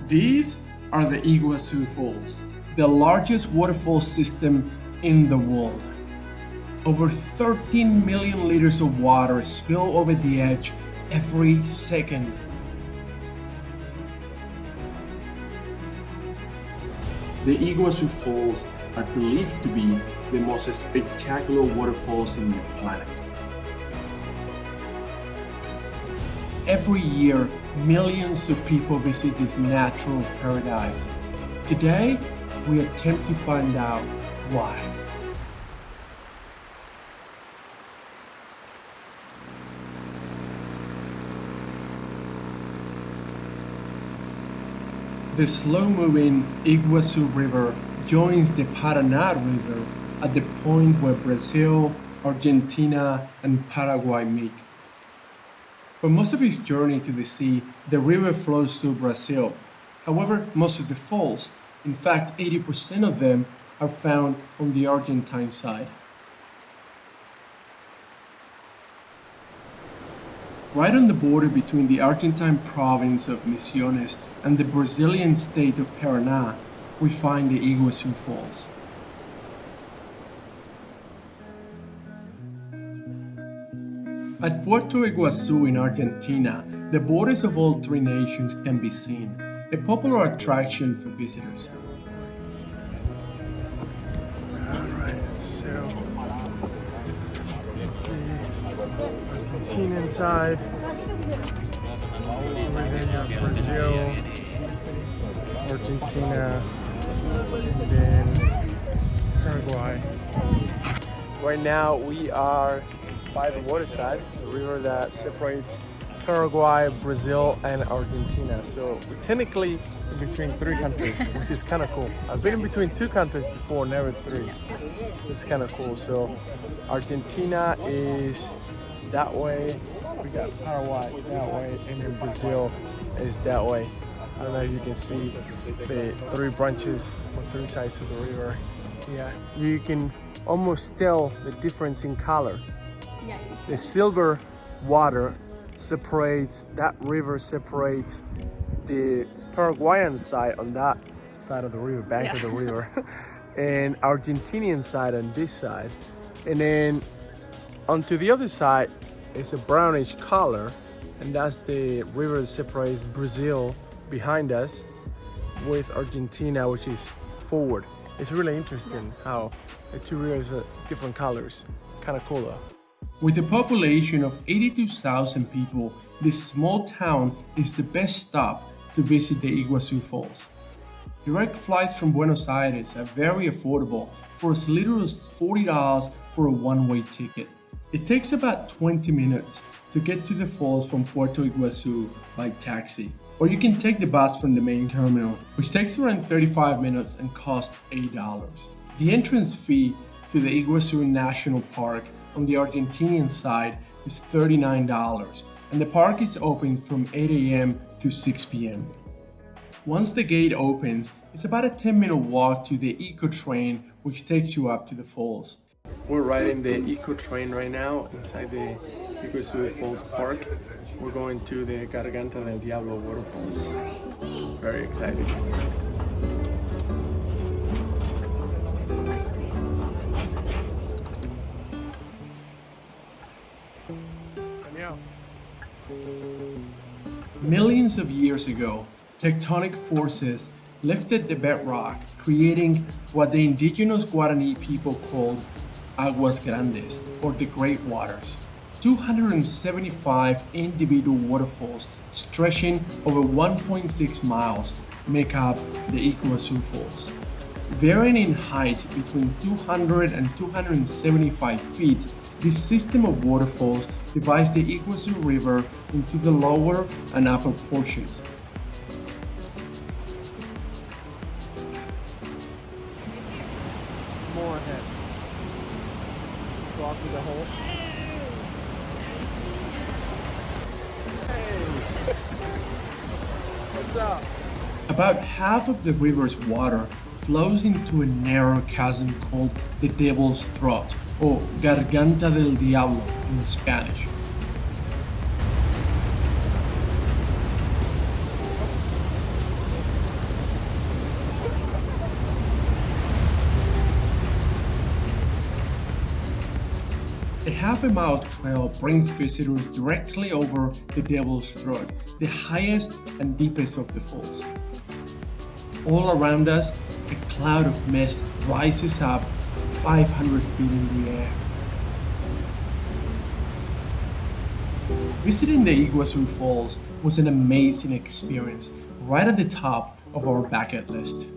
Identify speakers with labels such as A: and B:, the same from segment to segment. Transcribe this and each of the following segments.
A: These are the Iguazu Falls, the largest waterfall system in the world. Over 13 million liters of water spill over the edge every second. The Iguazu Falls are believed to be the most spectacular waterfalls in the planet. Every year, millions of people visit this natural paradise. Today, we attempt to find out why. The slow-moving Iguazu River joins the Paraná River at the point where Brazil, Argentina, and Paraguay meet. For most of its journey to the sea, the river flows through Brazil. However, most of the falls, in fact 80% of them, are found on the Argentine side. Right on the border between the Argentine province of Misiones and the Brazilian state of Paraná, we find the Iguazu Falls. At Puerto Iguazu in Argentina, the borders of all three nations can be seen, a popular attraction for visitors.
B: Alright, so the Argentinian side, then you have Brazil, Argentina, and then Paraguay. Right now we are by the waterside, the river that separates Paraguay, Brazil, and Argentina. So we're technically in between three countries, which is kind of cool. I've been in between two countries before, never three. It's kind of cool. So Argentina is that way, we got Paraguay that way, and then Brazil is that way. I don't know if you can see the three branches on three sides of the river. Yeah, you can almost tell the difference in color. The silver water separates, that river separates the Paraguayan side on that side of the river, bank of the river, and Argentinian side on this side. And then onto the other side, it's a brownish color, and that's the river that separates Brazil behind us with Argentina, which is forward. It's really interesting how the two rivers are different colors. Kind of cool though.
A: With a population of 82,000 people, this small town is the best stop to visit the Iguazu Falls. Direct flights from Buenos Aires are very affordable for as little as $40 for a one-way ticket. It takes about 20 minutes to get to the falls from Puerto Iguazu by taxi, or you can take the bus from the main terminal, which takes around 35 minutes and costs $8. The entrance fee to the Iguazu National Park on the Argentinian side is $39, and the park is open from 8 a.m. to 6 p.m. Once the gate opens, it's about a 10-minute walk to the eco train, which takes you up to the falls. We're riding the eco train right now inside the Iguazu Falls Park. We're going to the Garganta del Diablo Waterfalls. Very excited. Millions of years ago, tectonic forces lifted the bedrock, creating what the indigenous Guarani people called Aguas Grandes, or the Great Waters. 275 individual waterfalls stretching over 1.6 miles make up the Iguazu Falls. Varying in height between 200 and 275 feet, this system of waterfalls divides the Iguazu River into the lower and upper portions. More ahead. Walk through the hole. Hey! What's up? About half of the river's water flows into a narrow chasm called the Devil's Throat, or Garganta del Diablo in Spanish. half-a-mile trail brings visitors directly over the Devil's Throat, the highest and deepest of the falls. All around us, a cloud of mist rises up 500 feet in the air. Visiting the Iguazu Falls was an amazing experience, right at the top of our bucket list.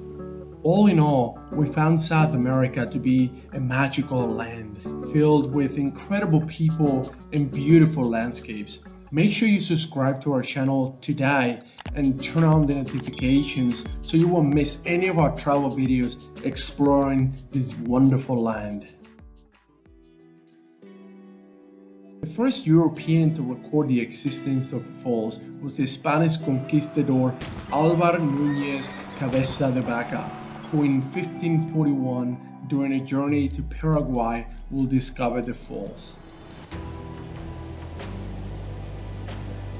A: All in all, we found South America to be a magical land, filled with incredible people and beautiful landscapes. Make sure you subscribe to our channel today and turn on the notifications so you won't miss any of our travel videos exploring this wonderful land. The first European to record the existence of the falls was the Spanish conquistador Álvar Núñez Cabeza de Vaca, who in 1541, during a journey to Paraguay, will discover the falls.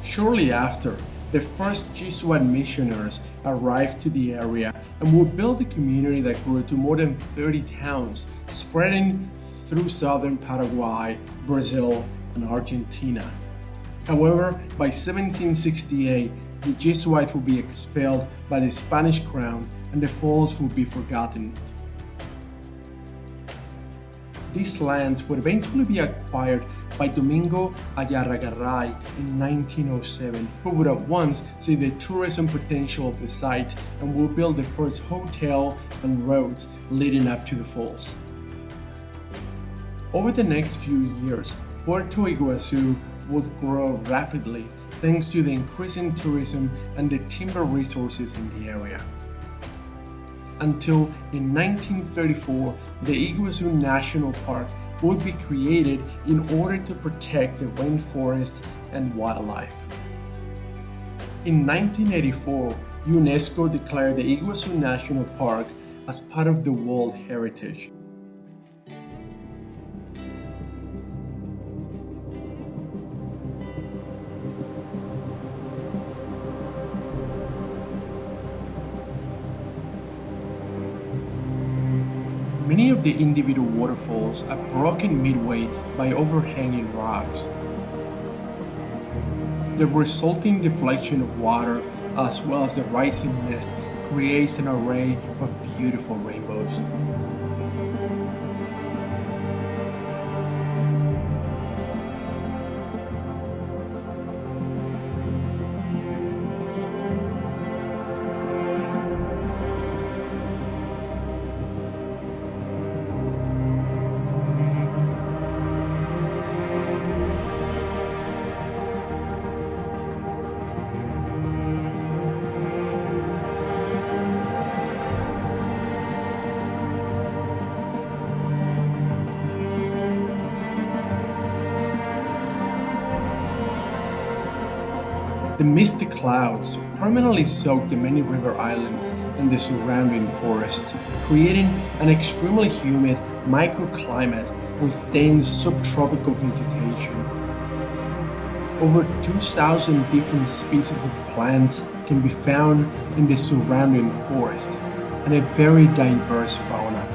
A: Shortly after, the first Jesuit missionaries arrived to the area and would build a community that grew to more than 30 towns, spreading through southern Paraguay, Brazil, and Argentina. However, by 1768, the Jesuits would be expelled by the Spanish crown and the falls would be forgotten. These lands would eventually be acquired by Domingo Ayarragaray in 1907, who would at once see the tourism potential of the site and would build the first hotel and roads leading up to the falls. Over the next few years, Puerto Iguazu would grow rapidly thanks to the increasing tourism and the timber resources in the area. Until in 1934, the Iguazu National Park would be created in order to protect the rainforest and wildlife. In 1984, UNESCO declared the Iguazu National Park as part of the World Heritage. Many of the individual waterfalls are broken midway by overhanging rocks. The resulting deflection of water, as well as the rising mist, creates an array of beautiful rainbows. The misty clouds permanently soak the many river islands and the surrounding forest, creating an extremely humid microclimate with dense subtropical vegetation. Over 2,000 different species of plants can be found in the surrounding forest, and a very diverse fauna.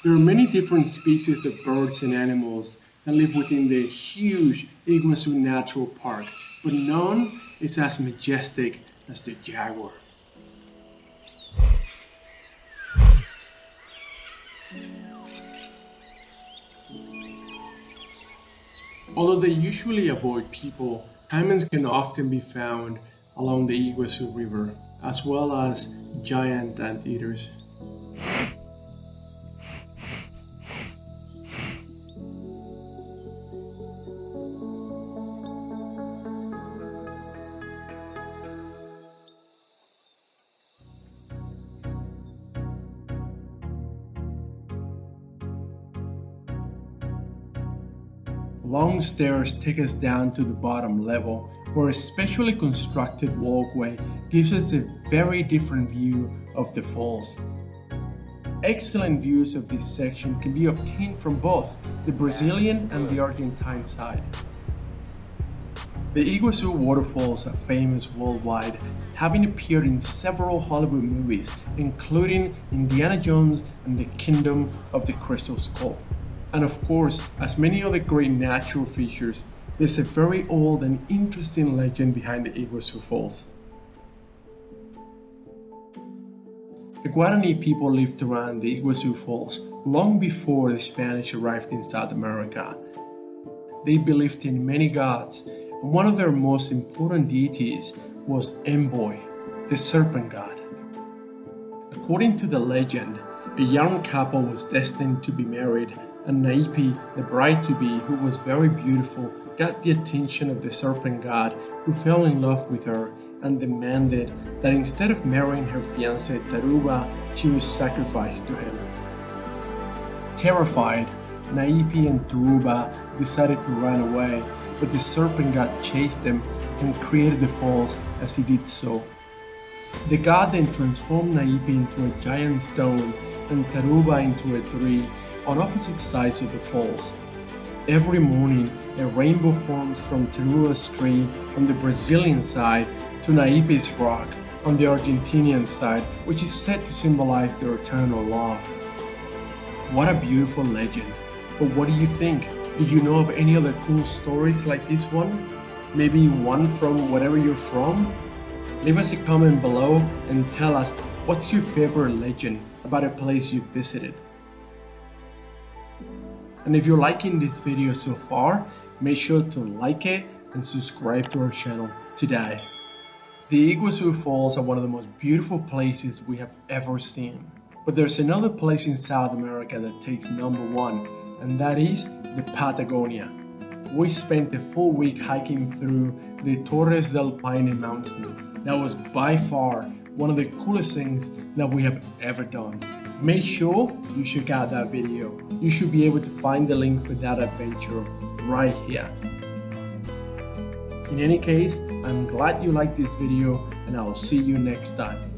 A: There are many different species of birds and animals that live within the huge Iguazu Natural Park, but none is as majestic as the jaguar. Although they usually avoid people, caimans can often be found along the Iguazu River, as well as giant anteaters. Long stairs take us down to the bottom level, where a specially constructed walkway gives us a very different view of the falls. excellent views of this section can be obtained from both the Brazilian and the Argentine side. The Iguazu waterfalls are famous worldwide, having appeared in several Hollywood movies, including Indiana Jones and the Kingdom of the Crystal Skull. And of course, as many other great natural features, there's a very old and interesting legend behind the Iguazu Falls. The Guarani people lived around the Iguazu Falls long before the Spanish arrived in South America. They believed in many gods, and one of their most important deities was Envoy, the serpent god. According to the legend, a young couple was destined to be married, and Naipi, the bride-to-be, who was very beautiful, got the attention of the serpent god, who fell in love with her and demanded that instead of marrying her fiancé Taruba, she was sacrificed to him. Terrified, Naipi and Taruba decided to run away, but the serpent god chased them and created the falls as he did so. The god then transformed Naipi into a giant stone and Taruba into a tree on opposite sides of the falls. Every morning, a rainbow forms from Taruba's tree on the Brazilian side to Naipi's rock on the Argentinian side, which is said to symbolize their eternal love. What a beautiful legend. But what do you think? Do you know of any other cool stories like this one? Maybe one from wherever you're from? Leave us a comment below and tell us what's your favorite legend about a place you've visited. And if you're liking this video so far, make sure to like it and subscribe to our channel today. The Iguazu Falls are one of the most beautiful places we have ever seen. But there's another place in South America that takes number one, and that is the Patagonia. We spent a full week hiking through the Torres del Paine mountains. That was by far one of the coolest things that we have ever done. Make sure you check out that video. You should be able to find the link for that adventure right here. In any case, I'm glad you liked this video, and I'll see you next time.